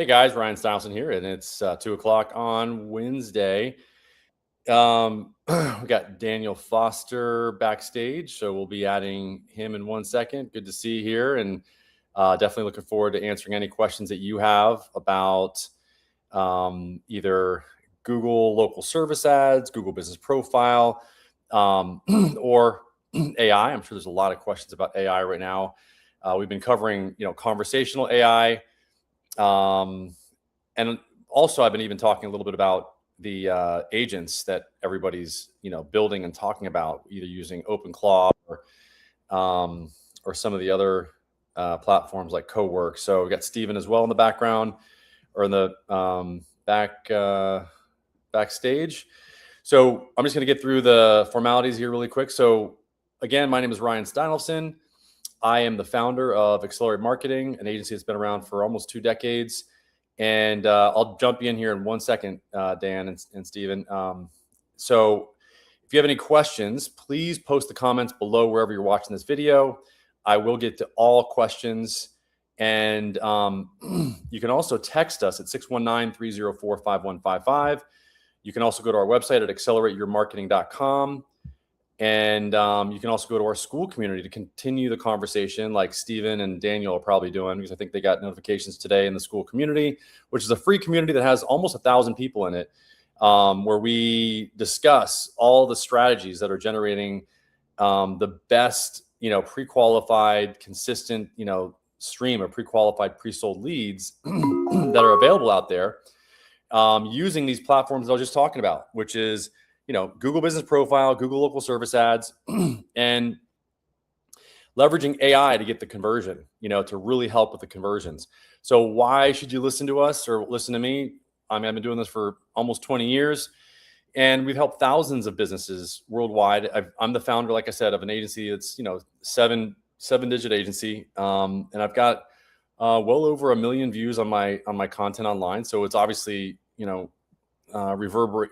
Hey guys, Ryan Stileson here, and it's 2 o'clock on Wednesday. We got Daniel Foster backstage, so we'll be adding him in 1 second. Good to see you here, and definitely looking forward to answering any questions that you have about either Google local service ads, Google business profile, or AI. I'm sure there's a lot of questions about AI right now. We've been covering, conversational AI. And also I've been even talking a little bit about the agents that everybody's, building and talking about, either using OpenClaw or some of the other platforms like Cowork. So we got Steven as well in the background, or in the backstage. So I'm just going to get through the formalities here really quick. So again, my name is Ryan Stileson. I am the founder of Accelerate Marketing, an agency that's been around for almost 2 decades. And I'll jump in here in 1 second, Dan and Steven. So if you have any questions, please post the comments below wherever you're watching this video. I will get to all questions. And you can also text us at 619-304-5155. You can also go to our website at accelerateyourmarketing.com. And you can also go to our school community to continue the conversation, like Steven and Daniel are probably doing, because I think they got notifications today in the school community, which is a free community that has almost 1,000 people in it, where we discuss all the strategies that are generating the best, pre-qualified, consistent, stream of pre-qualified, pre-sold leads that are available out there, using these platforms that I was just talking about, which is Google Business Profile, Google Local Service Ads, and leveraging AI to get the conversion, to really help with the conversions. So why should you listen to us or listen to me? I mean, I've been doing this for almost 20 years, and we've helped thousands of businesses worldwide. I'm the founder, like I said, of an agency that's, seven-digit agency. And I've got well over 1 million views on my content online. So it's obviously, reverberate,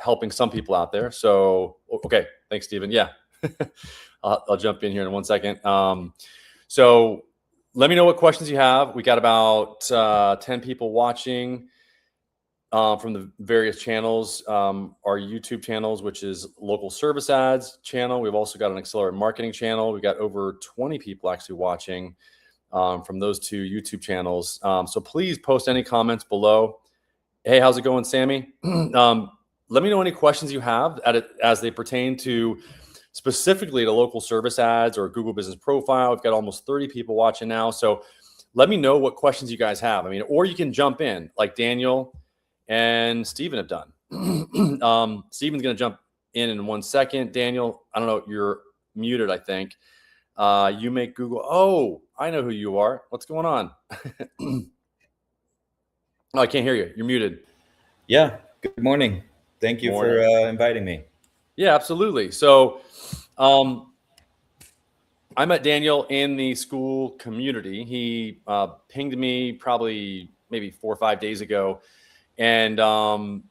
helping some people out there. So, okay. Thanks, Steven. Yeah. I'll jump in here in 1 second. So let me know what questions you have. We got about 10 people watching from the various channels. Our YouTube channels, which is Local Service Ads channel. We've also got an Accelerate Marketing channel. We've got over 20 people actually watching from those 2 YouTube channels. So please post any comments below. Hey, how's it going, Sammy? Let me know any questions you have as they pertain to specifically to local service ads or Google Business Profile. We've got almost 30 people watching now. So let me know what questions you guys have. I mean, or you can jump in like Daniel and Steven have done. Steven's going to jump in 1 second. Daniel, I don't know, you're muted, I think. You make Google. Oh, I know who you are. What's going on? Oh, I can't hear you. You're muted. Yeah. Good morning. Thank you for inviting me. Yeah, absolutely. So I met Daniel in the school community. He pinged me probably maybe 4 or 5 days ago. And, I'm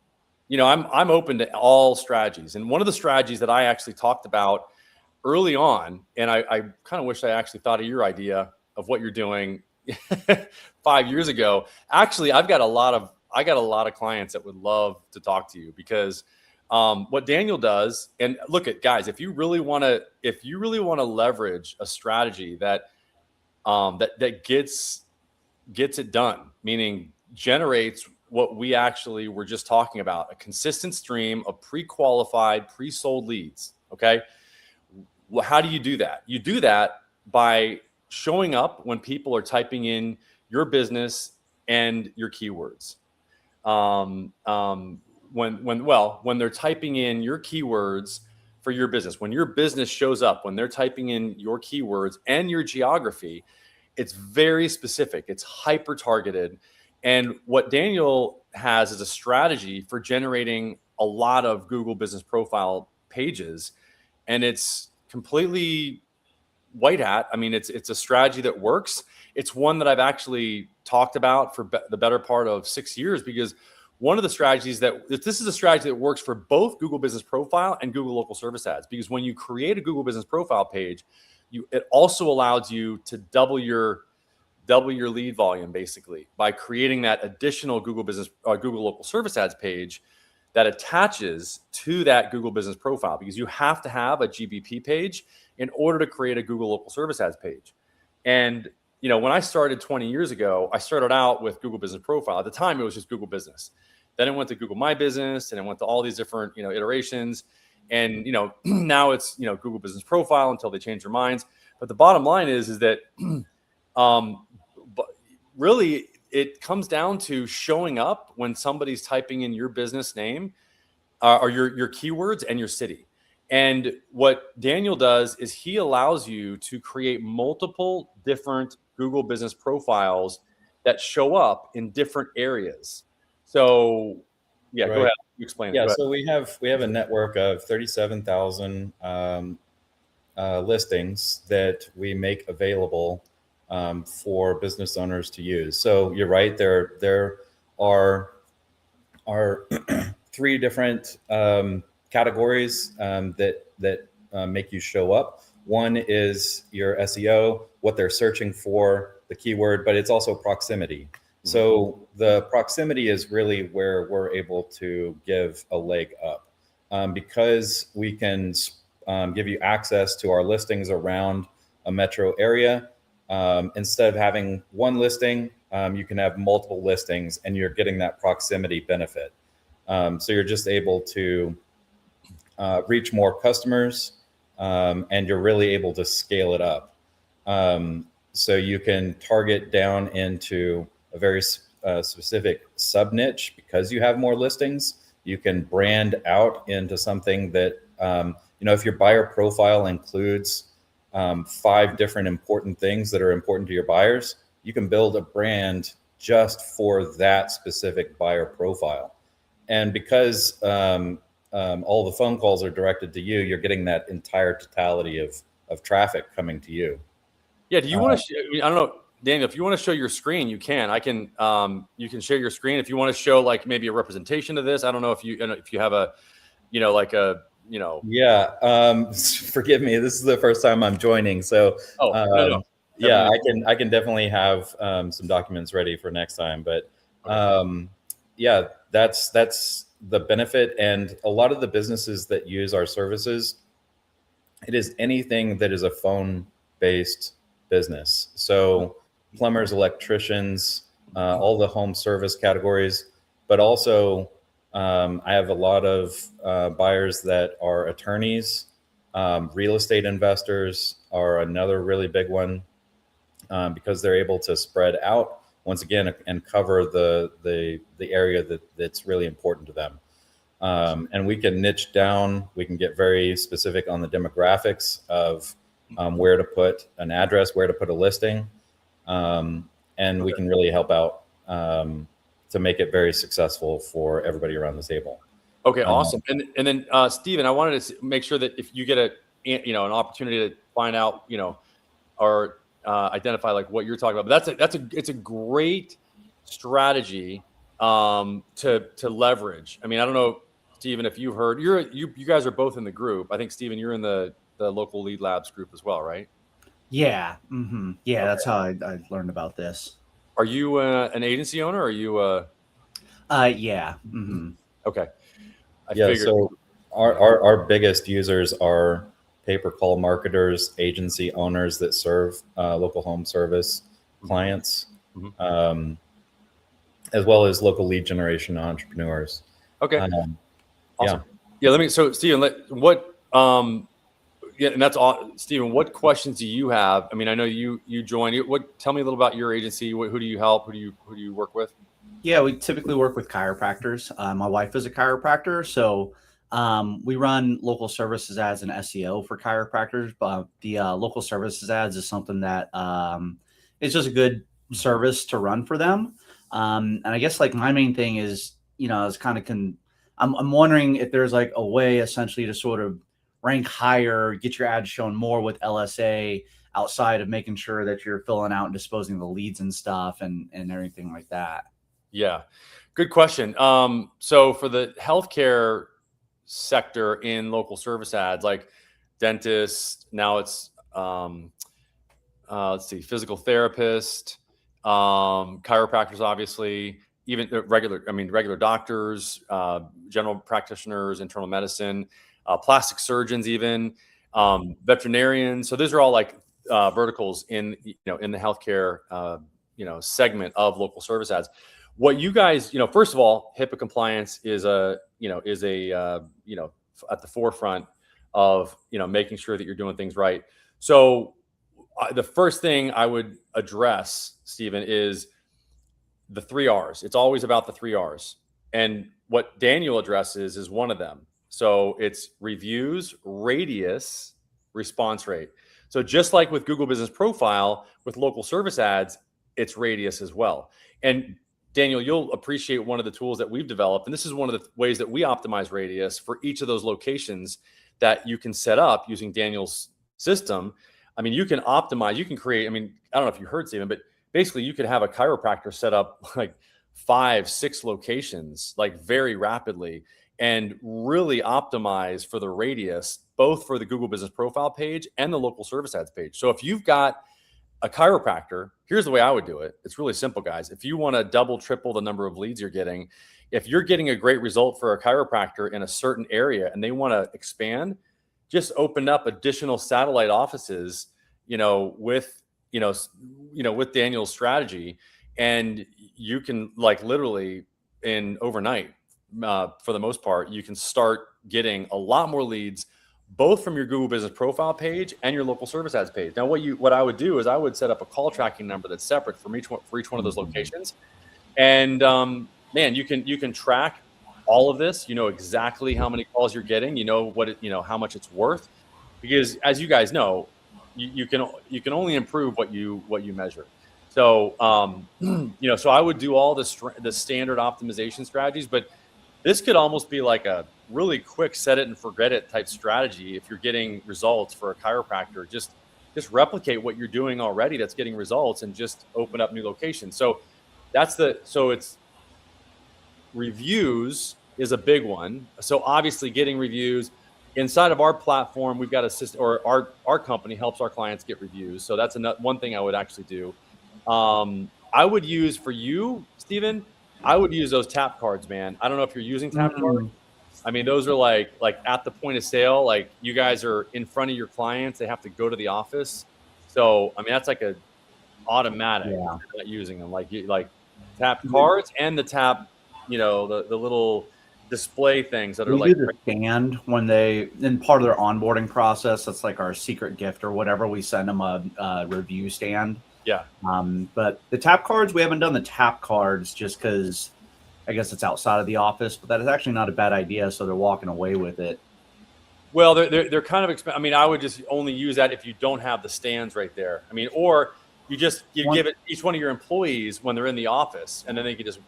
open to all strategies. And one of the strategies that I actually talked about early on, and I kind of wish I actually thought of your idea of what you're doing 5 years ago. Actually, I got a lot of clients that would love to talk to you, because what Daniel does, and look at guys, if you really want to leverage a strategy that gets it done, meaning generates what we actually were just talking about, a consistent stream of pre-qualified, pre-sold leads. Okay. Well, how do you do that? You do that by showing up when people are typing in your business and your keywords. When they're typing in your keywords for your business, when your business shows up, when they're typing in your keywords and your geography, it's very specific. It's hyper targeted. And what Daniel has is a strategy for generating a lot of Google Business Profile pages, and it's completely white hat. I mean, it's a strategy that works. It's one that I've actually talked about for the better part of 6 years, because one of the strategies this is a strategy that works for both Google Business Profile and Google Local Service Ads, because when you create a Google Business Profile page, it also allows you to double your double your lead volume basically by creating that additional Google local service ads page that attaches to that Google business profile, because you have to have a GBP page in order to create a Google local service ads page. And when I started 20 years ago, I started out with Google business profile. At the time, it was just Google business. Then it went to Google My Business, and it went to all these different iterations. And now it's Google business profile until they change their minds. But the bottom line is that but really it comes down to showing up when somebody's typing in your business name or your keywords and your city. And what Daniel does is he allows you to create multiple different Google business profiles that show up in different areas. So yeah, Right. Go ahead. You explain it. Yeah, so we have a network of 37,000 listings that we make available for business owners to use. So you're right, there are three different categories that make you show up. One is your SEO, what they're searching for, the keyword, but it's also proximity. So the proximity is really where we're able to give a leg up, because we can give you access to our listings around a metro area. Instead of having one listing, you can have multiple listings, and you're getting that proximity benefit. So you're just able to reach more customers, and you're really able to scale it up. So you can target down into a very specific sub niche because you have more listings. You can brand out into something that, if your buyer profile includes 5 different important things that are important to your buyers, you can build a brand just for that specific buyer profile. And because all the phone calls are directed to you, you're getting that entire totality of traffic coming to you. Yeah. Do you want to? I don't know, Daniel. If you want to show your screen, you can. I can. You can share your screen if you want to show like maybe a representation of this. I don't know if you have a, Yeah. Forgive me. This is the first time I'm joining, so. No. Yeah, I can definitely have some documents ready for next time. But yeah, that's the benefit. And a lot of the businesses that use our services, it is anything that is a phone-based business. So plumbers, electricians, all the home service categories, but also I have a lot of buyers that are attorneys. Real estate investors are another really big one, because they're able to spread out once again and cover the area that's really important to them. And we can niche down. We can get very specific on the demographics of where to put an address, where to put a listing, and we can really help out to make it very successful for everybody around the table. Okay, awesome. And then Steven, I wanted to make sure that if you get an opportunity to find out, or identify like what you're talking about, but it's a great strategy to leverage. I mean, I don't know, Steven, if you've heard, you guys are both in the group. I think Steven, you're in the local lead labs group as well, right? Yeah. Mm-hmm. Yeah. Okay. That's how I learned about this. Are you an agency owner? Or are you yeah. Mm-hmm. Okay. I figured. So our biggest users are pay-per-call marketers, agency owners that serve local home service clients, as well as local lead generation entrepreneurs. Okay. Awesome. Yeah. So Steven, and that's all. Steven, what questions do you have? I mean, I know you joined. Tell me a little about your agency. Who do you help? Who do you work with? Yeah, we typically work with chiropractors. My wife is a chiropractor, so we run local services ads and SEO for chiropractors. But the local services ads is something that it's just a good service to run for them. And I guess like my main thing is, is kind of I'm wondering if there's like a way essentially to sort of rank higher, get your ads shown more with LSA outside of making sure that you're filling out and disposing of the leads and stuff and everything like that. Yeah, good question. So for the healthcare sector in local service ads, like dentists, now it's let's see, physical therapist, chiropractors, obviously, even regular doctors, general practitioners, internal medicine, plastic surgeons, even veterinarians. So those are all like verticals in in the healthcare segment of local service ads. What you guys, first of all, HIPAA compliance is at the forefront of making sure that you're doing things right. So the first thing I would address, Stephen, is the 3 R's. It's always about the 3 R's. And what Daniel addresses is one of them. So it's reviews, radius, response rate. So just like with Google Business Profile, with local service ads, it's radius as well. And Daniel, you'll appreciate one of the tools that we've developed. And this is one of the ways that we optimize radius for each of those locations that you can set up using Daniel's system. I mean, you can optimize, you can create, I don't know if you heard, Stephen, but basically you could have a chiropractor set up like 5, 6 locations, like very rapidly, and really optimize for the radius, both for the Google Business Profile page and the local service ads page. So if you've got a chiropractor, here's the way I would do it. It's really simple, guys. If you want to double, triple the number of leads you're getting, if you're getting a great result for a chiropractor in a certain area and they want to expand, just open up additional satellite offices, with Daniel's strategy, and you can like literally in overnight, for the most part, you can start getting a lot more leads, both from your Google Business Profile page and your local service ads page. Now, what I would do is I would set up a call tracking number that's separate for each one of those locations, and man, you can track all of this. You know exactly how many calls you're getting. You know how much it's worth, because as you guys know, you can only improve what you measure. So so I would do all the standard optimization strategies, but this could almost be like a really quick set it and forget it type strategy. If you're getting results for a chiropractor, just replicate what you're doing already that's getting results and just open up new locations. So it's reviews is a big one. So obviously getting reviews inside of our platform, we've got a system, or our company helps our clients get reviews. So that's one thing I would actually do. I would use for you, Stephen, I would use those tap cards, man. I don't know if you're using tap cards. I mean, those are like at the point of sale, like you guys are in front of your clients. They have to go to the office. So, I mean, that's like a automatic. Yeah. You're not using them like tap cards and the tap, the little display things that are like the stand when in part of their onboarding process. That's like our secret gift or whatever. We send them a review stand. Yeah. But the tap cards, we haven't done the tap cards just because I guess it's outside of the office, but that is actually not a bad idea. So they're walking away with it. Well, they're kind of expensive. I mean, I would just only use that if you don't have the stands right there. I mean, or you give it each one of your employees when they're in the office, and then they can just,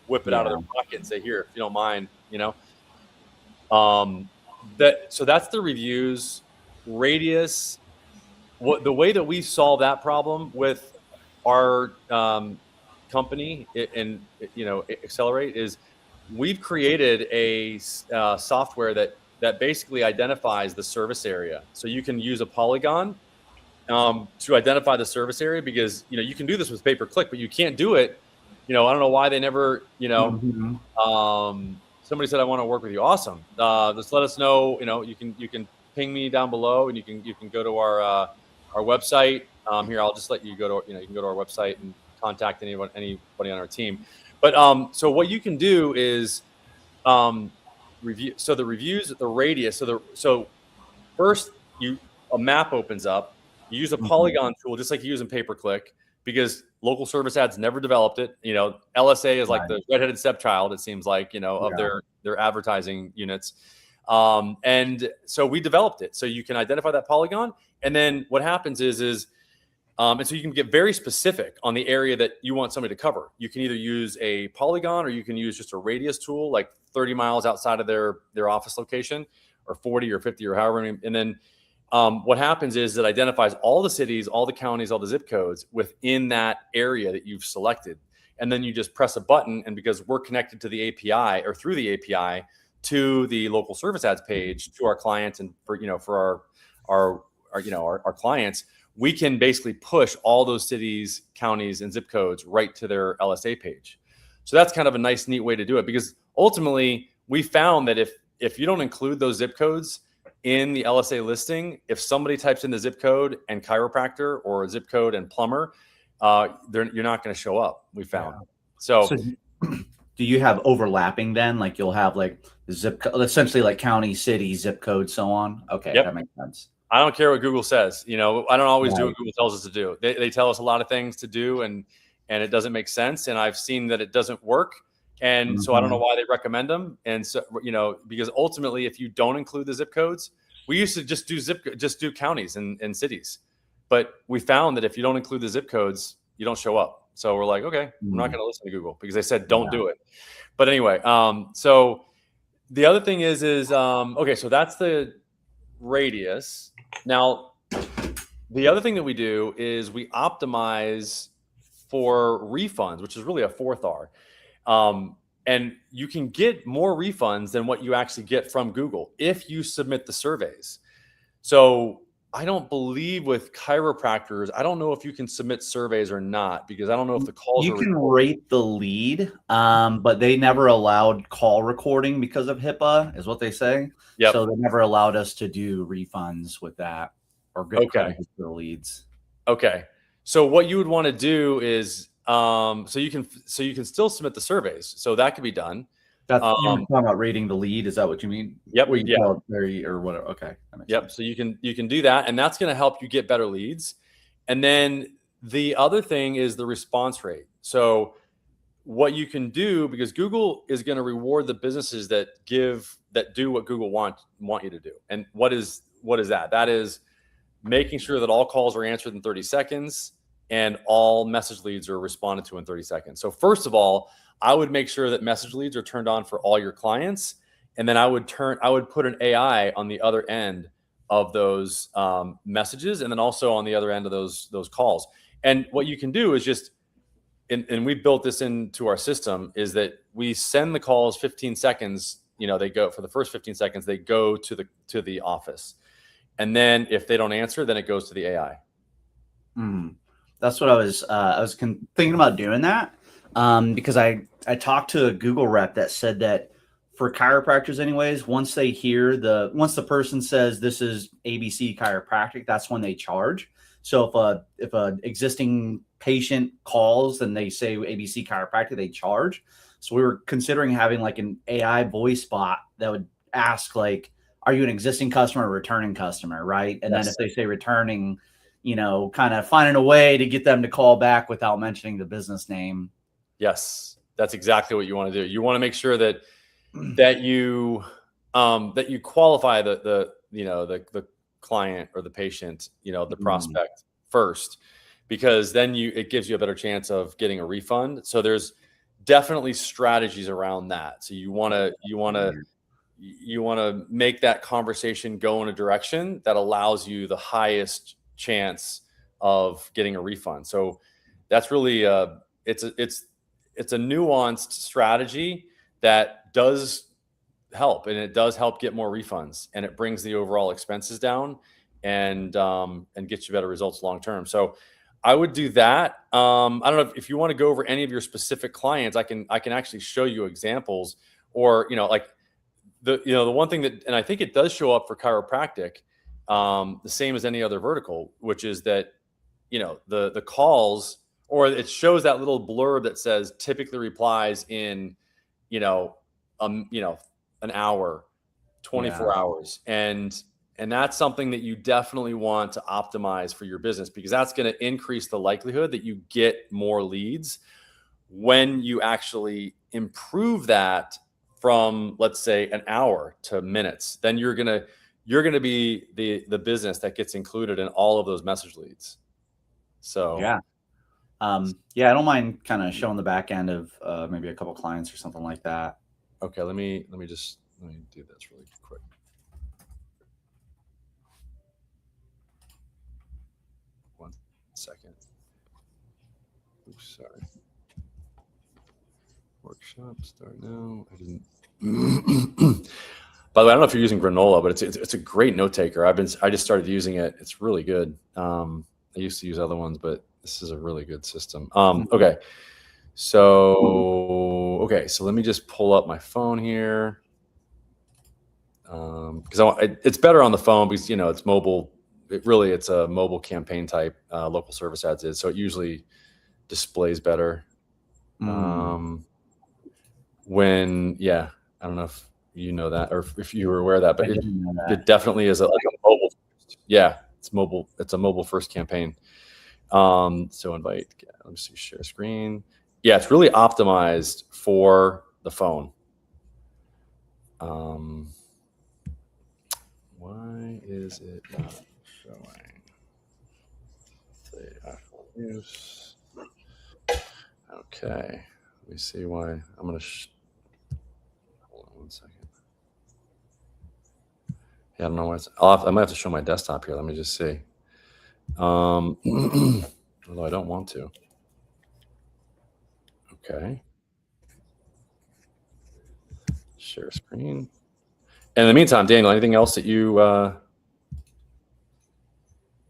whip it out of their pocket and say, here, if you don't mind, so that's the reviews. Radius. The way that we solve that problem with our company and Accelerate is we've created a software that basically identifies the service area. So you can use a polygon to identify the service area, because you can do this with pay-per-click, but you can't do it. I don't know why they never. Somebody said, I want to work with you. Awesome. Just let us know. You can ping me down below, and you can go to our website. Here, I'll just let you go to, you can go to our website and contact anybody on our team. But so what you can do is review. So the reviews, the radius. So first a map opens up. You use a polygon tool, just like you use in pay-per-click, because local service ads never developed it. LSA is like the redheaded stepchild, it seems like, of their advertising units. And so we developed it. So you can identify that polygon. And then what happens is and so you can get very specific on the area that you want somebody to cover. You can either use a polygon, or you can use just a radius tool, like 30 miles outside of their office location, or 40 or 50 or however many. And then what happens is it identifies all the cities, all the counties, all the zip codes within that area that you've selected. And then you just press a button, and because we're connected to the API, or through the API to the local service ads page, to our clients, and for our clients, we can basically push all those cities, counties, and zip codes right to their LSA page. So that's kind of a nice, neat way to do it, because ultimately we found that if you don't include those zip codes in the LSA listing, if somebody types in the zip code and chiropractor or zip code and plumber, you're not going to show up, we found. Yeah. So do you have overlapping then? Like you'll have like the zip code, essentially like county, city, zip code, so on. Okay. Yep. That makes sense. I don't care what Google says. I don't always do what Google tells us to do. They tell us a lot of things to do, and it doesn't make sense. And I've seen that it doesn't work. And so I don't know why they recommend them. And so, because ultimately, if you don't include the zip codes, we used to just do counties and cities. But we found that if you don't include the zip codes, you don't show up. So we're like, okay, I'm not going to listen to Google because they said don't do it. But anyway, so the other thing is okay, so that's the radius. Now, the other thing that we do is we optimize for refunds, which is really a fourth R. And you can get more refunds than what you actually get from Google if you submit the surveys. So I don't believe with chiropractors, I don't know if you can submit surveys or not, because I don't know if the calls you can rate the lead, but they never allowed call recording because of HIPAA, is what they say. Yep. So they never allowed us to do refunds with that or good credit for the leads. Okay. So what you would want to do is, so you can still submit the surveys. So that could be done. That's you were talking about rating the lead. Is that what you mean? Yep. Where you call it very or whatever. Okay. Yep. Sense. So you can do that, and that's going to help you get better leads. And then the other thing is the response rate. So what you can do, because Google is going to reward the businesses that do what Google want you to do. And what is that? That is making sure that all calls are answered in 30 seconds and all message leads are responded to in 30 seconds. So first of all, I would make sure that message leads are turned on for all your clients. And then I would put an AI on the other end of those messages, and then also on the other end of those calls. And what you can do is just, and we built this into our system, is that we send the calls 15 seconds. They go for the first 15 seconds, they go to the office. And then if they don't answer, then it goes to the AI. That's what I was thinking about doing that. Because I talked to a Google rep that said that for chiropractors anyways, once the person says this is ABC chiropractic, that's when they charge. So if a existing patient calls and they say ABC chiropractic, they charge. So we were considering having like an AI voice bot that would ask like, are you an existing customer or returning customer? Right. And then if they say returning, kind of finding a way to get them to call back without mentioning the business name. Yes, that's exactly what you want to do. You want to make sure that you qualify the client or the patient, the prospect first, because then it gives you a better chance of getting a refund. So there's definitely strategies around that. So you want to make that conversation go in a direction that allows you the highest chance of getting a refund. So that's really it's a nuanced strategy that does help, and it does help get more refunds, and it brings the overall expenses down and gets you better results long term. So I would do that. I don't know if you want to go over any of your specific clients. I can actually show you examples, or like the one thing that, and I think it does show up for chiropractic, the same as any other vertical, which is that the calls, or it shows that little blurb that says typically replies in an hour, 24 hours, and that's something that you definitely want to optimize for your business, because that's going to increase the likelihood that you get more leads when you actually improve that from, let's say, an hour to minutes. Then you're gonna be the business that gets included in all of those message leads. So I don't mind kind of showing the back end of maybe a couple clients or something like that. Okay, let me do this really quick. One second. Oops, sorry. Workshop start now. I didn't. By the way, I don't know if you're using Granola, but it's a great note taker. I just started using it. It's really good. I used to use other ones, but this is a really good system. Okay. So let me just pull up my phone here. Because it's better on the phone because, it's mobile. It's a mobile campaign type, local service ads is. So it usually displays better. I don't know if you know that or if you were aware of that, but it definitely is like a mobile. Yeah, it's mobile. It's a mobile first campaign. So invite, let me see, share screen. Yeah, it's really optimized for the phone. Why is it not showing the actual news? Okay, let me see why. I'm gonna hold on 1 second. Yeah, I don't know why I might have to show my desktop here. Let me just see. Although I don't want to. Okay. Share screen. And in the meantime, Daniel, anything else that you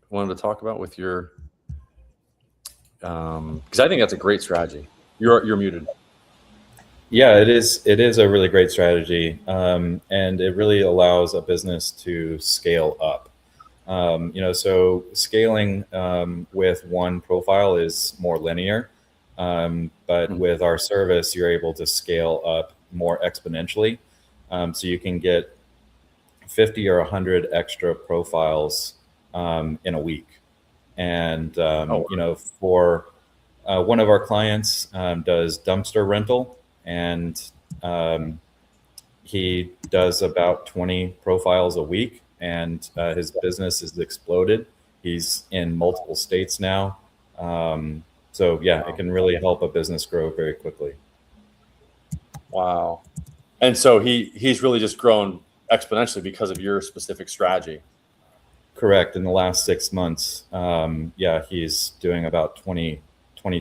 wanted to talk about with your? Because I think that's a great strategy. You're muted. Yeah, it is. It is a really great strategy, and it really allows a business to scale up. So scaling with one profile is more linear, but with our service, you're able to scale up more exponentially. So you can get 50 or 100 extra profiles in a week. And, for one of our clients does dumpster rental, and he does about 20 profiles a week, and his business has exploded. He's in multiple states now. It can really help a business grow very quickly. Wow. And so he's really just grown exponentially because of your specific strategy. Correct. In the last 6 months, he's doing about 20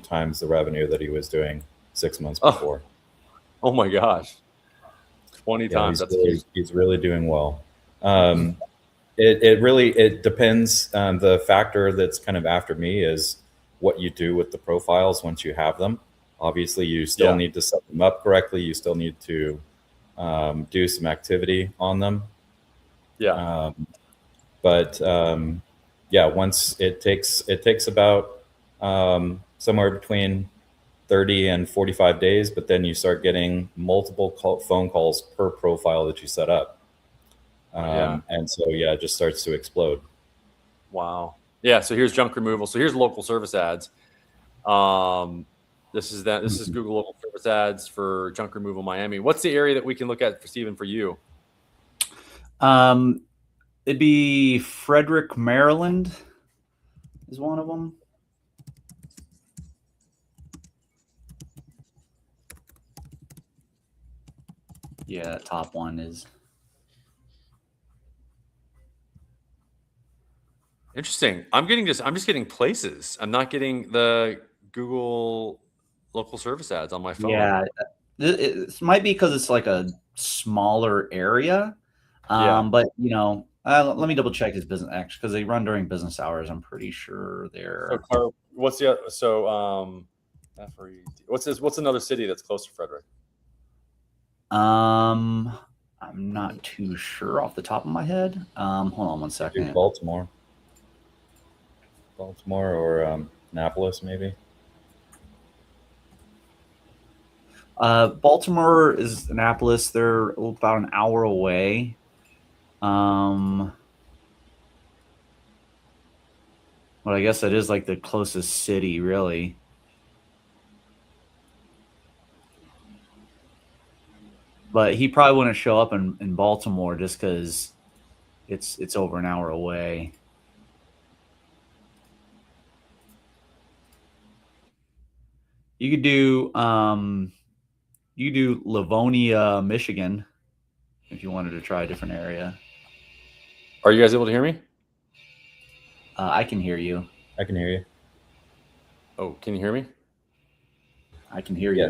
times the revenue that he was doing 6 months before. Oh my gosh. 20 times. He's really doing well. It depends. The factor that's kind of after me is what you do with the profiles once you have them. Obviously, you still need to set them up correctly. You still need to do some activity on them. Yeah. Once it takes about somewhere between 30 and 45 days, but then you start getting multiple phone calls per profile that you set up. And so, it just starts to explode. Wow. Yeah. So here's junk removal. So here's local service ads. This is Google local service ads for junk removal Miami. What's the area that we can look at for Stephen, for you? It'd be Frederick, Maryland is one of them. Yeah, that top one is. Interesting. I'm just getting places. I'm not getting the Google local service ads on my phone. Yeah, it might be because it's like a smaller area. But let me double check his business actually, because they run during business hours. I'm pretty sure they're. What's another city that's close to Frederick? I'm not too sure off the top of my head. Hold on 1 second. Baltimore or Annapolis, maybe. Baltimore is Annapolis. They're about an hour away. But I guess that is like the closest city, really. But he probably wouldn't show up in Baltimore just because it's over an hour away. You could do Livonia, Michigan, if you wanted to try a different area. Are you guys able to hear me? I can hear you. I can hear you. Oh, can you hear me? I can hear you.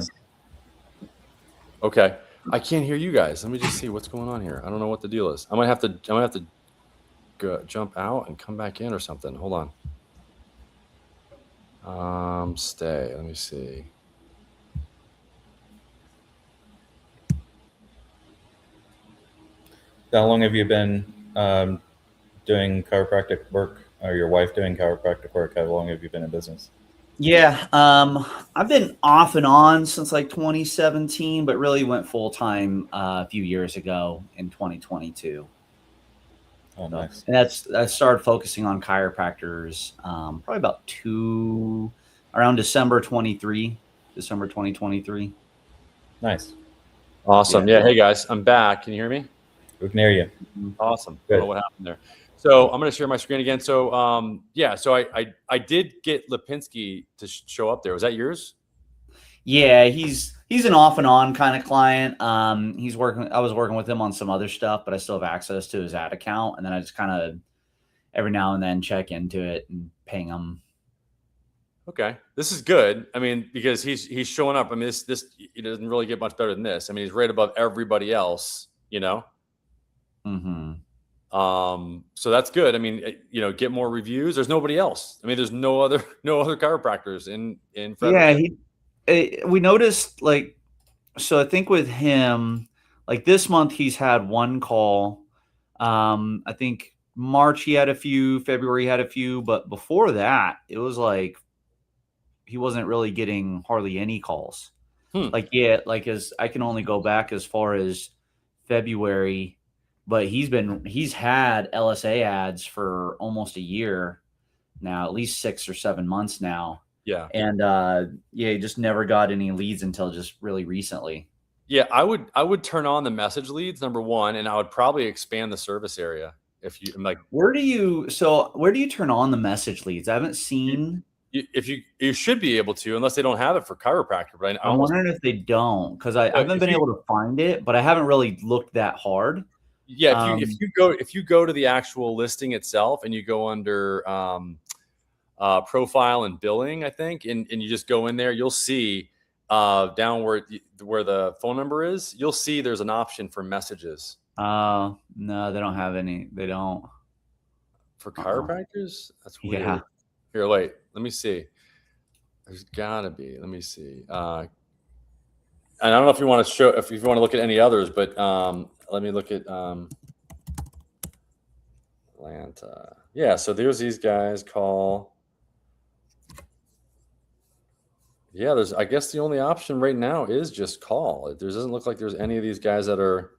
Okay. I can't hear you guys. Let me just see what's going on here. I don't know what the deal is. I might have to go, jump out and come back in or something. Hold on. Stay. Let me see. How long have you been doing chiropractic work, or your wife doing chiropractic work? How long have you been in business? Yeah, I've been off and on since like 2017, but really went full time a few years ago in 2022. Oh, So, nice. and I started focusing on chiropractors probably about around December 2023. Nice. Awesome. Yeah. Hey guys, I'm back. Can you hear me? We can hear you. Awesome. I Good. don't know what happened there. So I'm going to share my screen again. So yeah, so I did get Lipinski to show up there. Was that yours? Yeah, he's an off and on kind of client. I was working with him on some other stuff, but I still have access to his ad account, and then I just kind of every now and then check into it and ping him. Okay, this is good. I mean, because he's showing up. I mean, this it doesn't really get much better than this. I mean, he's right above everybody else. Mm-hmm. So that's good. I mean, get more reviews. There's nobody else. I mean, there's no other chiropractors in Frederick. Yeah, we noticed so I think with him, like this month he's had one call. I think March he had a few, February he had a few, but before that it was like he wasn't really getting hardly any calls. Like as I can only go back as far as February, but he's had LSA ads for almost a year now, at least 6 or 7 months now. Yeah. And he just never got any leads until just really recently. Yeah, I would turn on the message leads, number one, and I would probably expand the service area. If you like, where do you turn on the message leads? I haven't seen. If you should be able to, unless they don't have it for chiropractor. But I'm wondering if they don't, because I haven't been able to find it, but I haven't really looked that hard. Yeah, if you go to the actual listing itself and you go under profile and billing, I think, and you just go in there, you'll see down where the phone number is, you'll see there's an option for messages. No, they don't have any. They don't. For chiropractors? That's weird. Yeah. Here, wait. Let me see. There's gotta be. Let me see. And I don't know if you want to look at any others, but let me look at Atlanta. Yeah, so there's these guys call. Yeah, I guess the only option right now is just call. There doesn't look like there's any of these guys that are.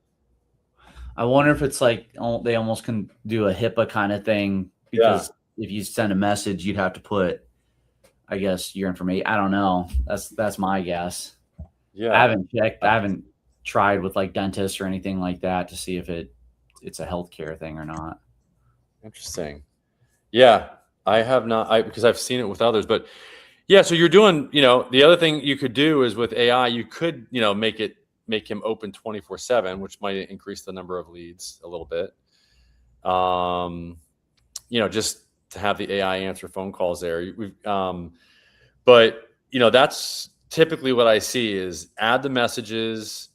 I wonder if it's like they almost can do a HIPAA kind of thing, because if you send a message, you'd have to put, I guess, your information. I don't know. That's my guess. Yeah, I haven't checked. I haven't tried with like dentists or anything like that to see if it's a healthcare thing or not. Interesting. Yeah, I have not. Because I've seen it with others, but yeah. So you're doing. The other thing you could do is with AI, you could make him open 24/7, which might increase the number of leads a little bit. Just to have the AI answer phone calls there. But that's typically what I see is add the messages,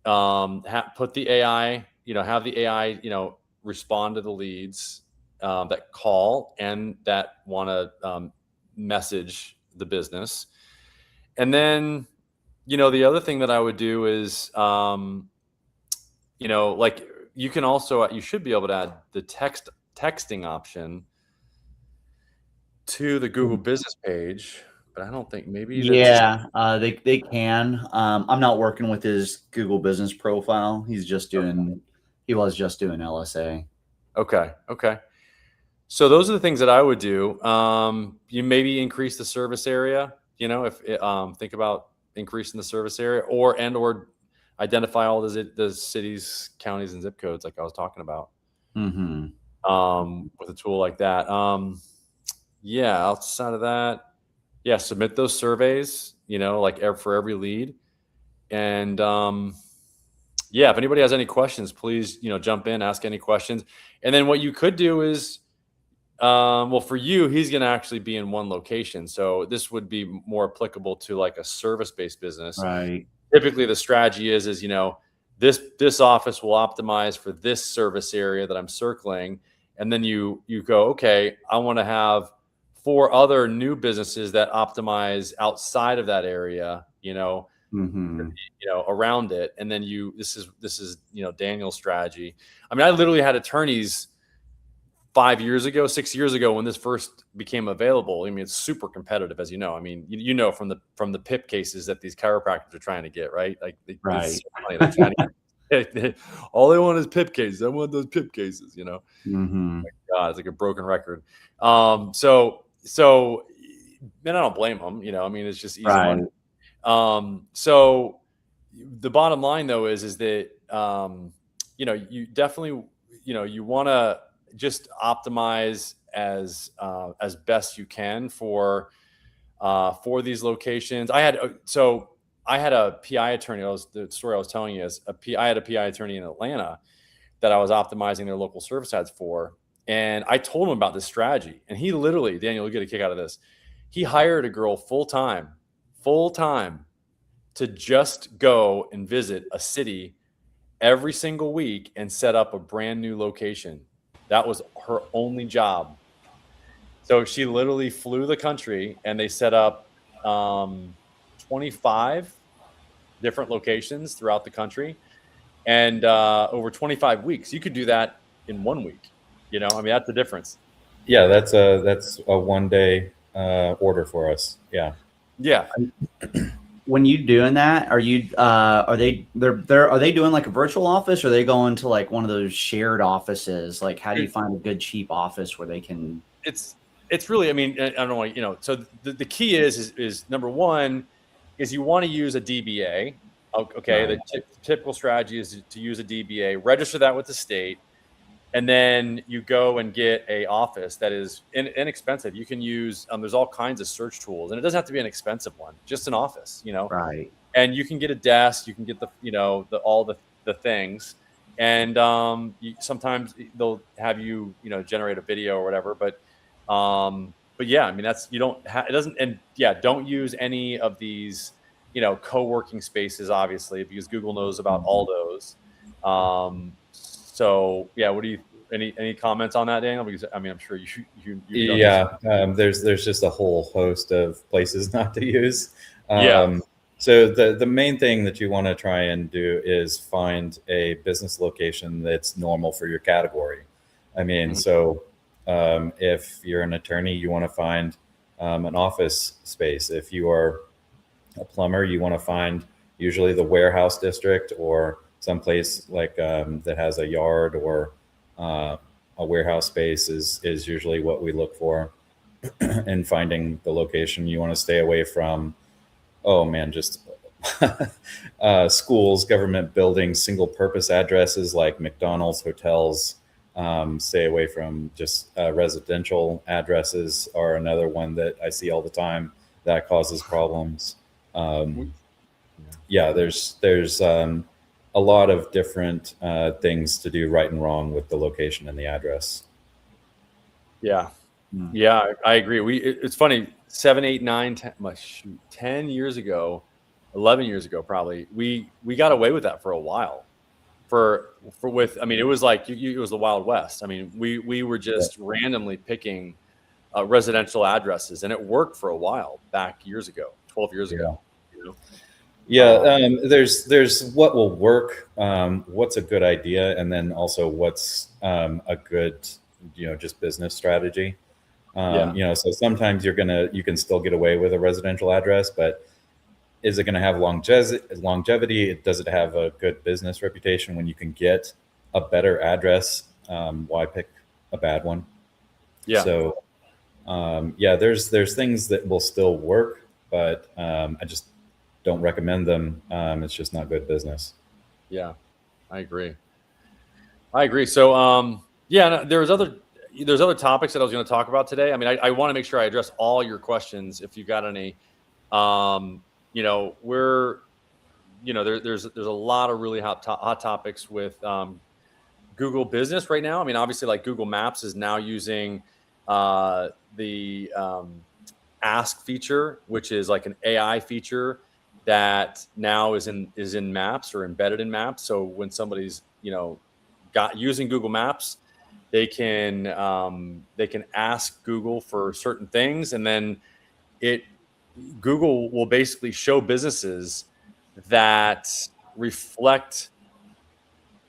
put the AI, have the AI, respond to the leads that call and that want to message the business. And then, the other thing that I would do is, like you can also, you should be able to add the texting option to the Google business page, but I don't think maybe. They can. I'm not working with his Google business profile. He was just doing LSA. Okay. So those are the things that I would do. You maybe increase the service area, if think about increasing the service area or identify all the cities, counties, and zip codes like I was talking about. Mm-hmm. With a tool like that. Outside of that, submit those surveys, for every lead. And if anybody has any questions, please, jump in, ask any questions. And then what you could do is, for you, he's going to actually be in one location. So this would be more applicable to like a service-based business. Right. Typically the strategy is this office will optimize for this service area that I'm circling. And then you go, okay, I want to have for other new businesses that optimize outside of that area, around it. And then this is Daniel's strategy. I mean, I literally had attorneys 5 years ago, 6 years ago, when this first became available. I mean, it's super competitive, as you know. I mean, from the PIP cases that these chiropractors are trying to get, right? Like, Right. it's so funny. They're trying to all they want is PIP cases. I want those PIP cases, Mm-hmm. God, it's like a broken record. So man, I don't blame them. I mean, it's just easy money. So the bottom line though is that you definitely you want to just optimize as best you can for these locations. I had a PI attorney. The story I was telling you is I had a PI attorney in Atlanta that I was optimizing their local service ads for. And I told him about this strategy. And he literally, Daniel, you'll get a kick out of this. He hired a girl full time to just go and visit a city every single week and set up a brand new location. That was her only job. So she literally flew the country and they set up 25 different locations throughout the country. And over 25 weeks, you could do that in 1 week. I mean, that's the difference. Yeah, that's a 1 day order for us. Yeah. Yeah. When you doing that, are they doing like a virtual office, or are they going to like one of those shared offices? Like, how do you find a good cheap office where they can? It's really, I mean, I don't know, so the key is number one is you want to use a DBA. Okay. Right. The typical strategy is to use a DBA, register that with the state. And then you go and get a office that is inexpensive. You can use, there's all kinds of search tools, and it doesn't have to be an expensive one, just an office, Right. And you can get a desk, you can get all the things. And sometimes they'll have you, generate a video or whatever. But yeah, I mean, don't use any of these, co-working spaces, obviously, because Google knows about all those. So yeah, what do you any comments on that, Daniel? Because I mean, I'm sure you yeah. There's just a whole host of places not to use. Yeah. So the main thing that you want to try and do is find a business location that's normal for your category. I mean, so if you're an attorney, you want to find an office space. If you are a plumber, you want to find usually the warehouse district or someplace like that has a yard or a warehouse space is usually what we look for in finding the location. You want to stay away from, just schools, government buildings, single purpose addresses like McDonald's, hotels. Stay away from just residential addresses are another one that I see all the time that causes problems. Yeah, there's a lot of different things to do right and wrong with the location and the address. Yeah. Yeah, I agree. It's funny, 7, 8, 9, 10 years ago, 11 years ago, probably, we got away with that for a while. I mean, it was like, it was the Wild West. I mean, we were just randomly picking residential addresses, and it worked for a while back years ago, 12 years ago. Yeah, there's what will work, what's a good idea, and then also what's a good, just business strategy. So sometimes you can still get away with a residential address, but is it going to have longevity? Does it have a good business reputation? When you can get a better address, why pick a bad one? Yeah. So, there's things that will still work, but I just don't recommend them. It's just not good business. Yeah, I agree. So, there's other topics that I was going to talk about today. I mean, I want to make sure I address all your questions. If you've got any, there's a lot of really hot topics with Google Business right now. I mean, obviously, like Google Maps is now using the Ask feature, which is like an AI feature that now is in Maps or embedded in Maps. So when somebody's using Google Maps, They can ask Google for certain things, and then Google will basically show businesses that reflect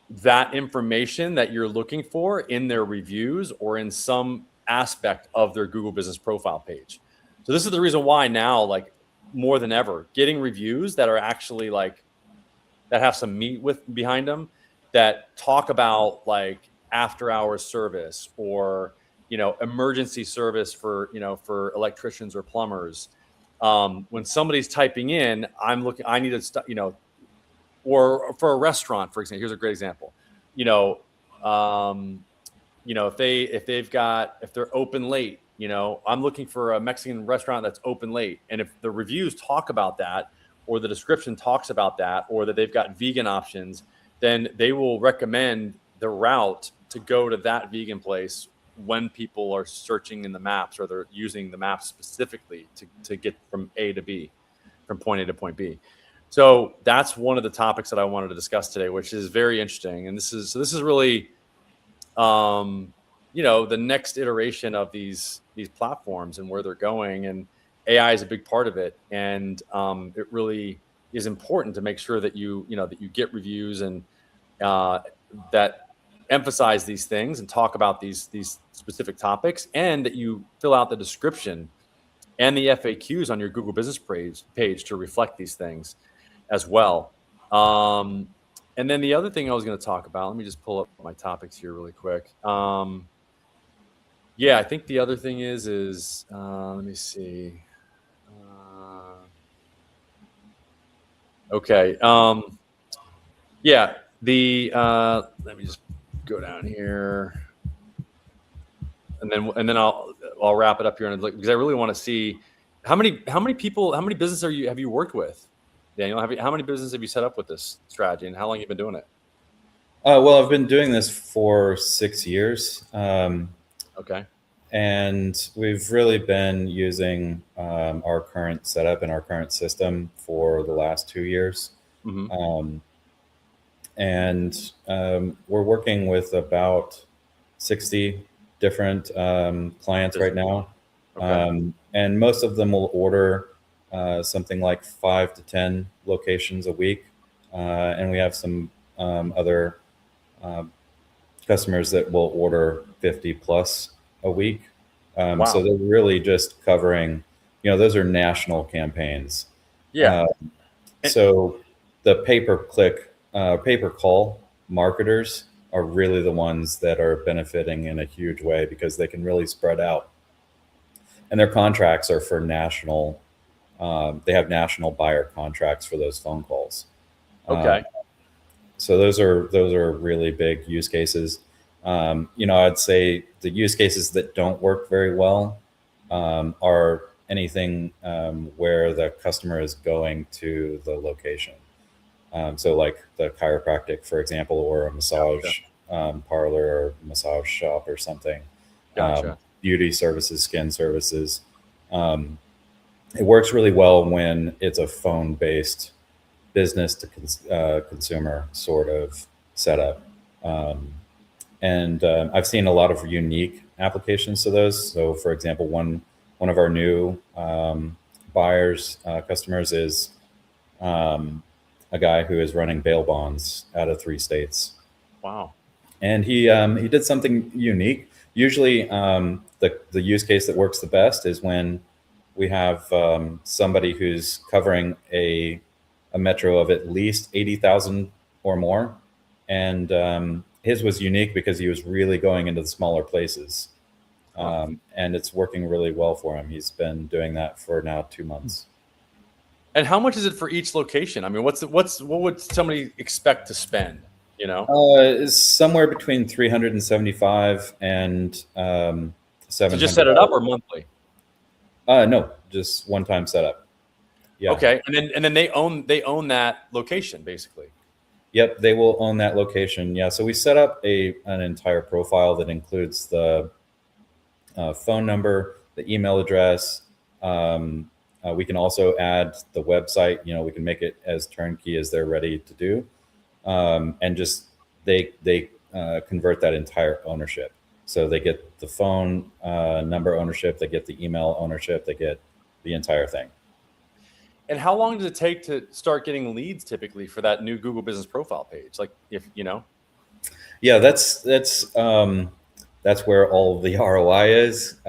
that information that you're looking for in their reviews or in some aspect of their Google Business Profile page. So this is the reason why now, like more than ever, getting reviews that are actually like that have some meat behind them, that talk about like after hours service or emergency service for electricians or plumbers. When somebody's typing in, I need to or for a restaurant, for example. Here's a great example. If they're open late, I'm looking for a Mexican restaurant that's open late, and if the reviews talk about that, or the description talks about that, or that they've got vegan options, then they will recommend the route to go to that vegan place when people are searching in the maps, or they're using the maps specifically to get from A to B, from point A to point B. So that's one of the topics that I wanted to discuss today, which is very interesting. And this is really, the next iteration of these platforms and where they're going. And AI is a big part of it. And it really is important to make sure that you get reviews and that emphasize these things and talk about these specific topics, and that you fill out the description and the FAQs on your Google Business page to reflect these things as well. And then the other thing I was going to talk about, let me just pull up my topics here really quick. I think the other thing is let me see. Okay. Let me just go down here, and then I'll wrap it up here, because I really want to see how many businesses have you worked with, Daniel? How many businesses have you set up with this strategy, and how long have you been doing it? Well, I've been doing this for 6 years. Okay. And we've really been using our current setup and our current system for the last 2 years. Mm-hmm. We're working with about 60 different clients right now. Okay. And most of them will order something like 5 to 10 locations a week. And we have some other customers that will order 50 plus a week. Wow. So they're really just covering, those are national campaigns. Yeah. So the pay-per-call marketers are really the ones that are benefiting in a huge way, because they can really spread out, and their contracts are for national. They have national buyer contracts for those phone calls. Okay. So those are really big use cases. I'd say the use cases that don't work very well are anything where the customer is going to the location. So like the chiropractic, for example, or a massage parlor or massage shop or something. Gotcha. Beauty services, skin services. It works really well when it's a phone-based business to consumer sort of setup. I've seen a lot of unique applications to those. So for example, one of our new customers is a guy who is running bail bonds out of 3 states. Wow. And he did something unique. Usually the use case that works the best is when we have somebody who's covering a metro of at least 80,000 or more. And his was unique because he was really going into the smaller places. And it's working really well for him. He's been doing that for now 2 months. And how much is it for each location? I mean, what would somebody expect to spend? It's somewhere between 375 and 700. To just set it up, or monthly? No, just one-time setup. Yeah. Okay, and then they own that location basically. Yep, they will own that location. Yeah, so we set up an entire profile that includes the phone number, the email address. We can also add the website. We can make it as turnkey as they're ready to do, and just they convert that entire ownership. So they get the phone number ownership, they get the email ownership, they get the entire thing. And how long does it take to start getting leads typically for that new Google Business Profile page? Like, if you know. Yeah, that's where all of the ROI is.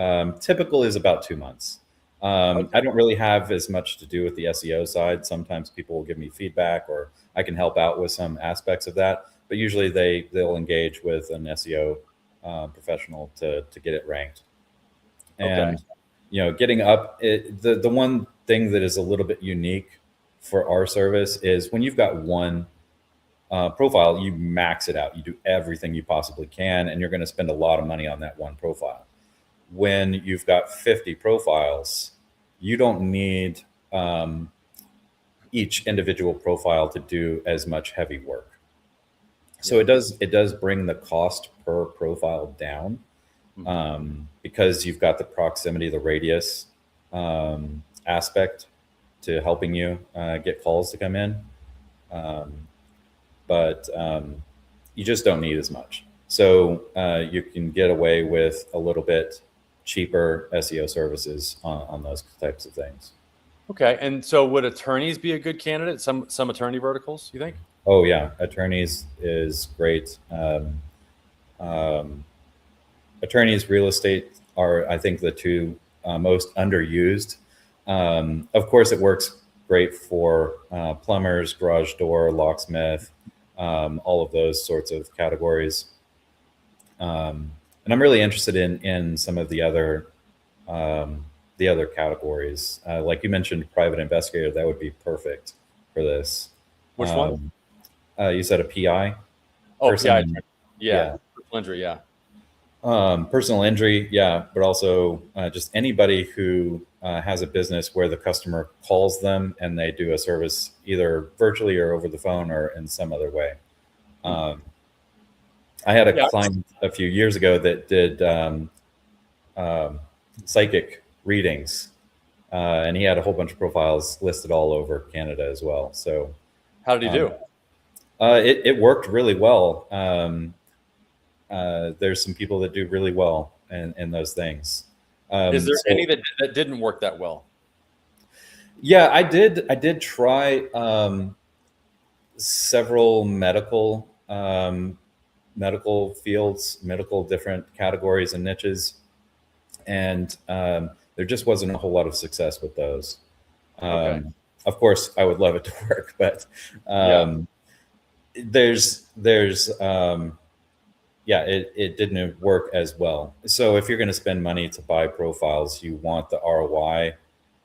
Typical is about 2 months. Okay. I don't really have as much to do with the SEO side. Sometimes people will give me feedback, or I can help out with some aspects of that. But usually they'll engage with an SEO professional to get it ranked. And getting up, the one thing that is a little bit unique for our service is when you've got one profile, you max it out. You do everything you possibly can, and you're going to spend a lot of money on that one profile. When you've got 50 profiles, you don't need each individual profile to do as much heavy work. So it does bring the cost per profile down, because you've got the proximity, the radius aspect to helping you get calls to come in. But you just don't need as much. So you can get away with a little bit cheaper SEO services on those types of things. Okay. And so would attorneys be a good candidate? Some attorney verticals, you think? Oh yeah, attorneys is great. Attorneys, real estate are, I think, the two most underused. Of course, it works great for plumbers, garage door, locksmith, all of those sorts of categories. And I'm really interested in some of the other categories. Like you mentioned, private investigator, that would be perfect for this. Which one? You said a PI? Oh, person. PI. Yeah. Personal injury, yeah. Personal injury, yeah, but also just anybody who has a business where the customer calls them and they do a service either virtually or over the phone or in some other way. I had a client a few years ago that did psychic readings, and he had a whole bunch of profiles listed all over Canada as well. So how did he do? It worked really well. There's some people that do really well in those things. Is there any that didn't work that well? Yeah, I did try several medical fields, medical different categories and niches, and there just wasn't a whole lot of success with those. Of course, I would love it to work, but it didn't work as well. So if you're going to spend money to buy profiles, you want the ROI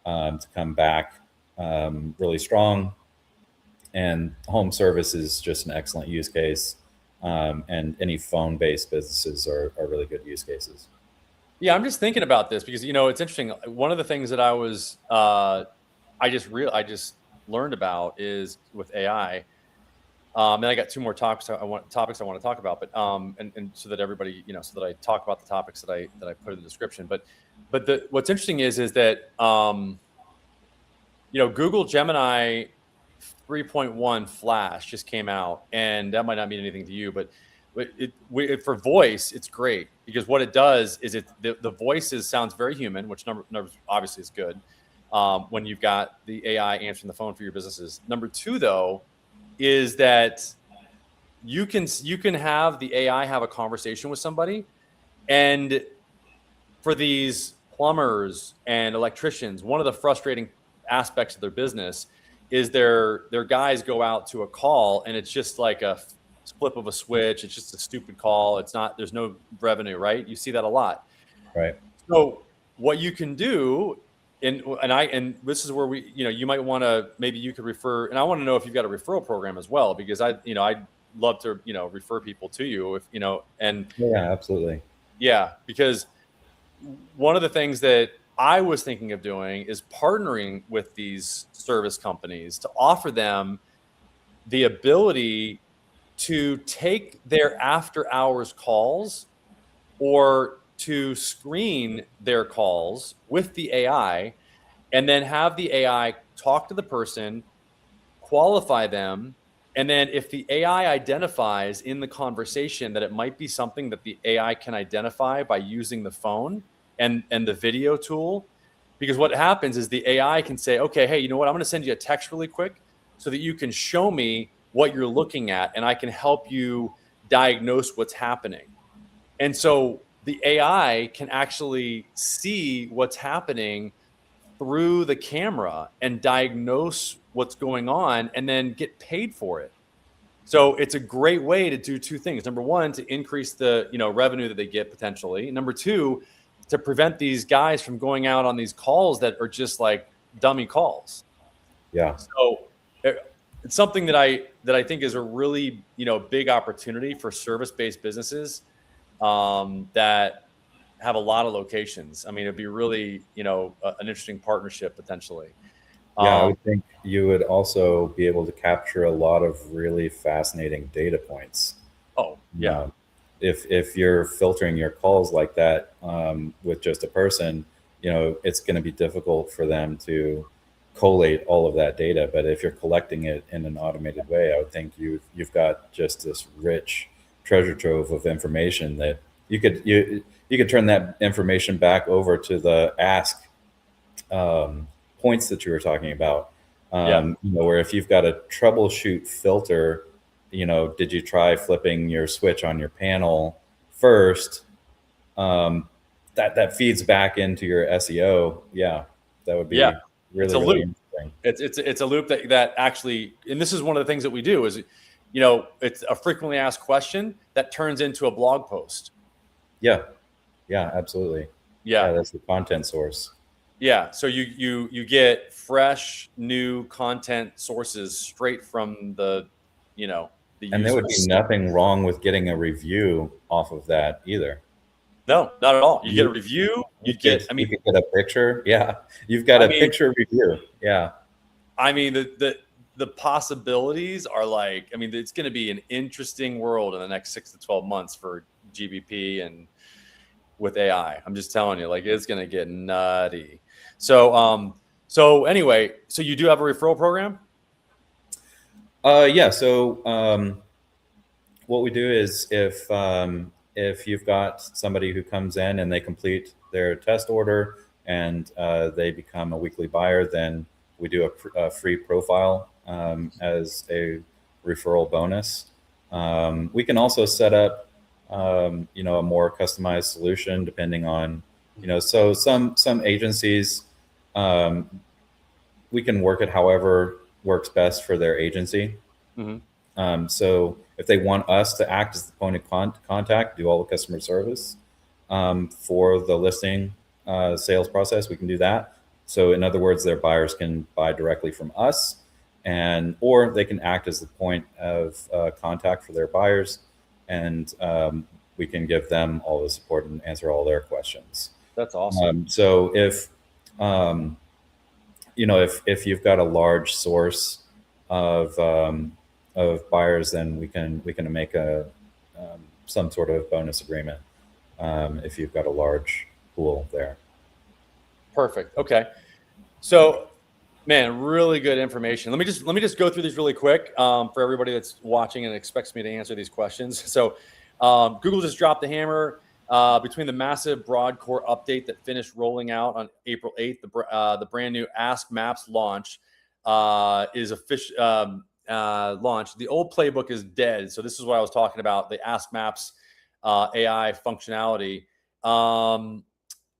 to come back really strong. And home service is just an excellent use case. And any phone-based businesses are really good use cases. Yeah, I'm just thinking about this because, it's interesting. One of the things that I just learned about is with AI. And I got two more topics I want to talk about, but and so that everybody, so that I talk about the topics that I put in the description. But what's interesting is that Google Gemini 3.1 Flash just came out, and that might not mean anything to you, but for voice, it's great because what it does is the voices sounds very human, which number obviously is good when you've got the AI answering the phone for your businesses. Number two, though, is that you can have the AI have a conversation with somebody, and for these plumbers and electricians, one of the frustrating aspects of their business is their guys go out to a call and it's just like a flip of a switch. It's just a stupid call. There's no revenue, right? You see that a lot. Right. So what you can do, and this is where you might want to, maybe you could refer, and I want to know if you've got a referral program as well, because I'd love to, refer people to you if, and yeah, absolutely. Yeah. Because one of the things that I was thinking of doing is partnering with these service companies to offer them the ability to take their after hours calls or to screen their calls with the AI and then have the AI talk to the person, qualify them, And then if the AI identifies in the conversation that it might be something that the AI can identify by using the phone and the video tool, because what happens is the AI can say, okay, hey, you know what? I'm going to send you a text really quick so that you can show me what you're looking at and I can help you diagnose what's happening. And so the AI can actually see what's happening through the camera and diagnose what's going on and then get paid for it. So it's a great way to do two things. Number one, to increase the revenue that they get potentially. Number two, to prevent these guys from going out on these calls that are just like dummy calls. Yeah. So it's something that I think is a really big opportunity for service-based businesses that have a lot of locations. I mean, it'd be really an interesting partnership potentially. Yeah, I would think you would also be able to capture a lot of really fascinating data points. Oh, yeah. If you're filtering your calls like that with just a person, it's going to be difficult for them to collate all of that data. But if you're collecting it in an automated way, I would think you've got just this rich treasure trove of information that you could turn that information back over to the ask points that you were talking about. Where if you've got a troubleshoot filter, did you try flipping your switch on your panel first? That feeds back into your SEO. Yeah, that would be really, really interesting. It's a loop that actually, and this is one of the things that we do is, it's a frequently asked question that turns into a blog post. Yeah, absolutely. Yeah, that's the content source. Yeah, so you get fresh new content sources straight from the the users. And there would be nothing wrong with getting a review off of that either. No, not at all. You get a review. You could get a picture. Yeah, you've got a picture review. Yeah, I mean the possibilities are like, it's going to be an interesting world in the next 6 to 12 months for GBP and with AI. I'm just telling you, like, it's going to get nutty. So anyway, so you do have a referral program? Yeah. So what we do is if you've got somebody who comes in and they complete their test order and they become a weekly buyer, then we do a free profile as a referral bonus. We can also set up a more customized solution depending on so some agencies we can work it however works best for their agency. Mm-hmm. So if they want us to act as the point of contact, do all the customer service for the listing sales process, we can do that. So in other words, their buyers can buy directly from us, or they can act as the point of contact for their buyers, and we can give them all the support and answer all their questions. That's awesome. So if if you've got a large source of buyers, then we can make some sort of bonus agreement if you've got a large pool there. Perfect. Okay. So, man, really good information. Let me just go through these really quick for everybody that's watching and expects me to answer these questions. So, Google just dropped the hammer between the massive broad core update that finished rolling out on April 8th. The brand new Ask Maps launch is official. Launch. The old playbook is dead. So this is what I was talking about, the Ask Maps AI functionality.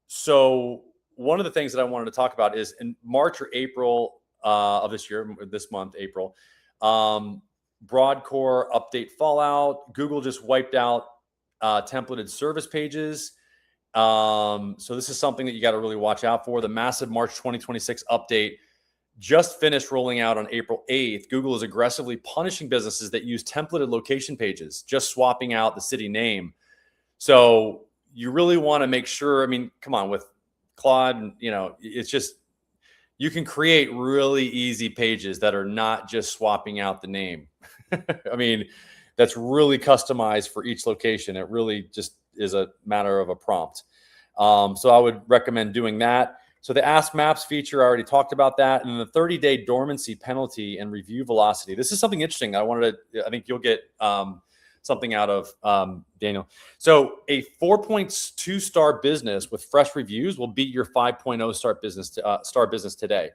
So one of the things that I wanted to talk about is in March or April of this month, April, broad core update Fallout. Google just wiped out templated service pages. So this is something that you got to really watch out for. The massive March 2026 update just finished rolling out on April 8th. Google is aggressively punishing businesses that use templated location pages, just swapping out the city name. So you really want to make sure, come on, with Claude, it's just, you can create really easy pages that are not just swapping out the name. That's really customized for each location. It really just is a matter of a prompt. So I would recommend doing that. So the Ask Maps feature, I already talked about that. And then the 30-day dormancy penalty and review velocity. This is something interesting. I think you'll get something out of, Daniel. So a 4.2 star business with fresh reviews will beat your 5.0 star business today.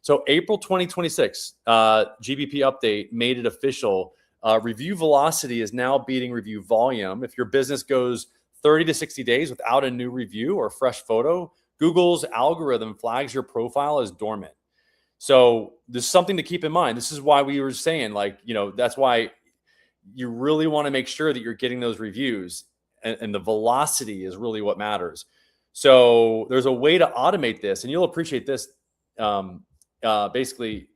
So April 2026, GBP update made it official. Review velocity is now beating review volume. If your business goes 30 to 60 days without a new review or fresh photo, Google's algorithm flags your profile as dormant. So there's something to keep in mind. This is why we were saying, like, that's why you really want to make sure that you're getting those reviews, and the velocity is really what matters. So there's a way to automate this, and you'll appreciate this. Basically,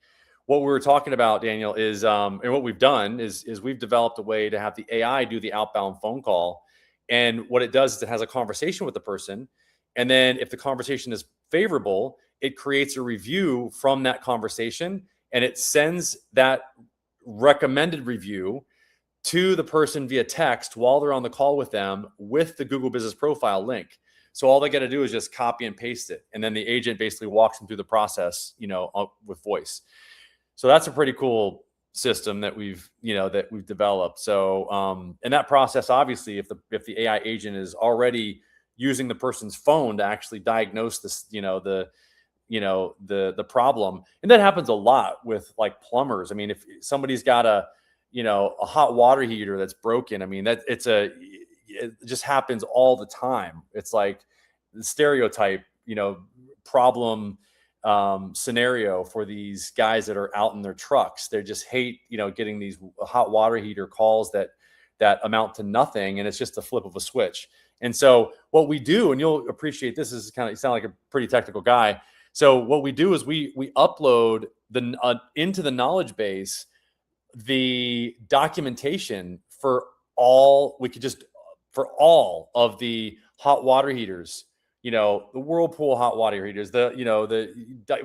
what we were talking about, Daniel, is and what we've done is we've developed a way to have the AI do the outbound phone call. And what it does is it has a conversation with the person. And then if the conversation is favorable, it creates a review from that conversation, and it sends that recommended review to the person via text while they're on the call with them with the Google Business Profile link. So all they got to do is just copy and paste it. And then the agent basically walks them through the process, with voice. So that's a pretty cool system that we've developed. So, and that process, obviously, if the AI agent is already using the person's phone to actually diagnose this, the problem. And that happens a lot with like plumbers. I mean, if somebody's got a hot water heater that's broken, I mean, it just happens all the time. It's like the stereotype, problem scenario for these guys that are out in their trucks. They just hate, getting these hot water heater calls that amount to nothing. And it's just a flip of a switch. And so what we do, and you'll appreciate this, is you sound like a pretty technical guy. So what we do is we upload into the knowledge base the documentation for all of the hot water heaters, the Whirlpool hot water heaters, the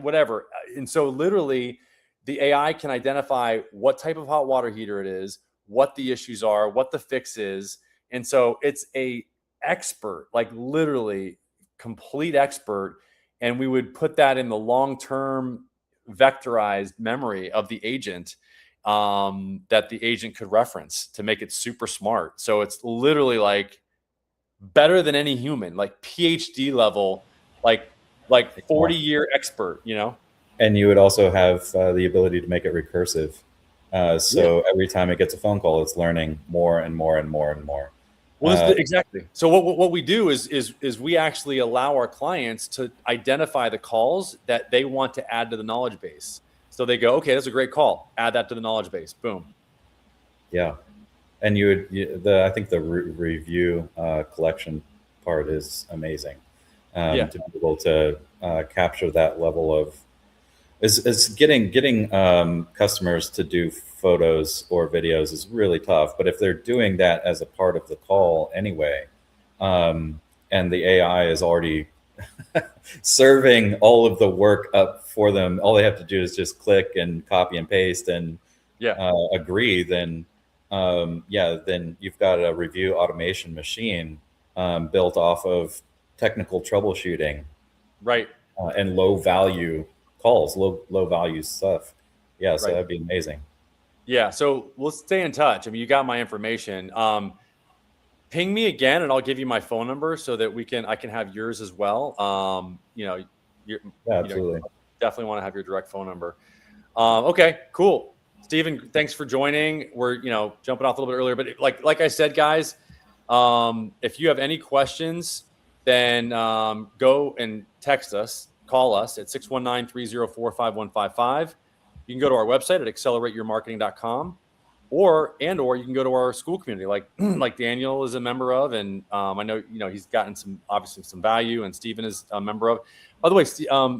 whatever. And so literally the AI can identify what type of hot water heater it is, what the issues are, what the fix is. And so it's a expert, like literally complete expert. And we would put that in the long-term vectorized memory of the agent, that the agent could reference to make it super smart. So it's literally like better than any human, like PhD level, like 40-year expert, And you would also have the ability to make it recursive. So every time it gets a phone call, it's learning more and more and more and more. Well, exactly. So what we do is we actually allow our clients to identify the calls that they want to add to the knowledge base. So they go, okay, that's a great call. Add that to the knowledge base. Boom. Yeah, and I think the review collection part is amazing. To be able to capture that level of is getting customers to do photos or videos is really tough. But if they're doing that as a part of the call anyway, and the AI is already serving all of the work up for them, all they have to do is just click and copy and paste and agree. Then you've got a review automation machine built off of technical troubleshooting, right? And low value calls, low value stuff. Yeah, so right. That'd be amazing. Yeah, so we'll stay in touch. I mean, you got my information. Ping me again, and I'll give you my phone number so that I can have yours as well. Absolutely. Definitely want to have your direct phone number. Okay, cool. Steven, thanks for joining. We're jumping off a little bit earlier, but like I said, guys, if you have any questions, then go and text us, call us at 619-304-5155. You can go to our website at accelerateyourmarketing.com. Or you can go to our school community, like Daniel is a member of, and I know he's gotten obviously some value, and Stephen is a member of. By the way,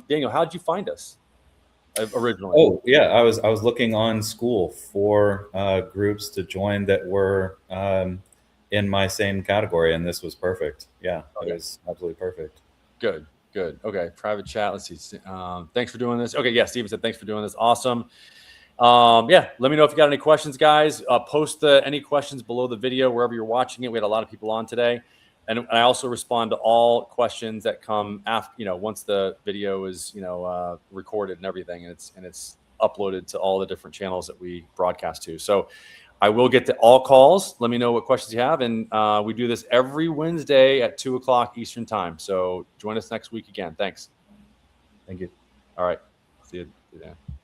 Daniel, how did you find us originally? Oh yeah, I was looking on school for groups to join that were in my same category, and this was perfect. Yeah, okay. It was absolutely perfect. Good. Okay, private chat. Let's see. Thanks for doing this. Okay, yeah, Stephen said thanks for doing this. Awesome. Let me know if you got any questions, guys. Post any questions below the video wherever you're watching it. We had a lot of people on today. And I also respond to all questions that come after, once the video is, recorded and everything, and it's uploaded to all the different channels that we broadcast to. So I will get to all calls. Let me know what questions you have. And we do this every Wednesday at 2:00 Eastern time. So join us next week again. Thanks. Thank you. All right. See you then.